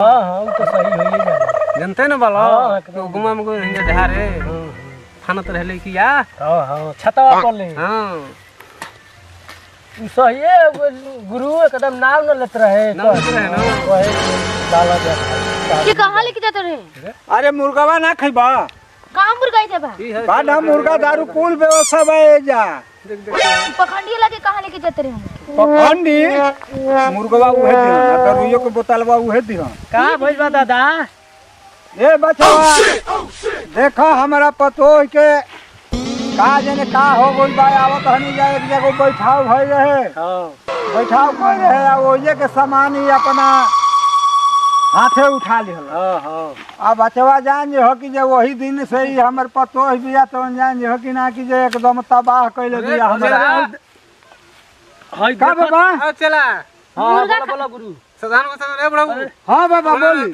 हां हां वो तो सही होई जाला जनते न बालो हाँ, तो गुमा में कोई हिंगा जहारे खाना तो रहले कि या हां हां छतवा पर ले हां सही है गुरु एकदम नाम न लेत रहे नाम लेत रहे ना। कहे डाला जा ये कहाँ लेके जाते रहे? अरे मुर्गावा ना खइबा कहाँ मुर्गा थे बा? की है बाडा मुर्गा दारू कुल व्यवस्था बा जा देख देख पखंडी लगे कहाँ लेके जाते रहे? पखंडी मुर्गवा उहे दिहन दरुइयो के बोतलवा उहे दिहन का भइल बा दादा ए बचवा देखो हमारा पतो के का जने का हो गइल बा आवत हनी जाए एक जगह बैठाव भई रहे हां बैठाव कोई रहे आ ओजे के सामान ही अपना हाथे उठा लिहल हां हां आ बचवा जान जे हो कि जे वही दिन से ही हमर पतो बिया तो जान जे हो कि ना कि जे एकदम तबाह कइले बिया हमरा हाय का बाबा आ चला हां बोला बोला गुरु साधारण को रे बड़ा हां बाबा बोली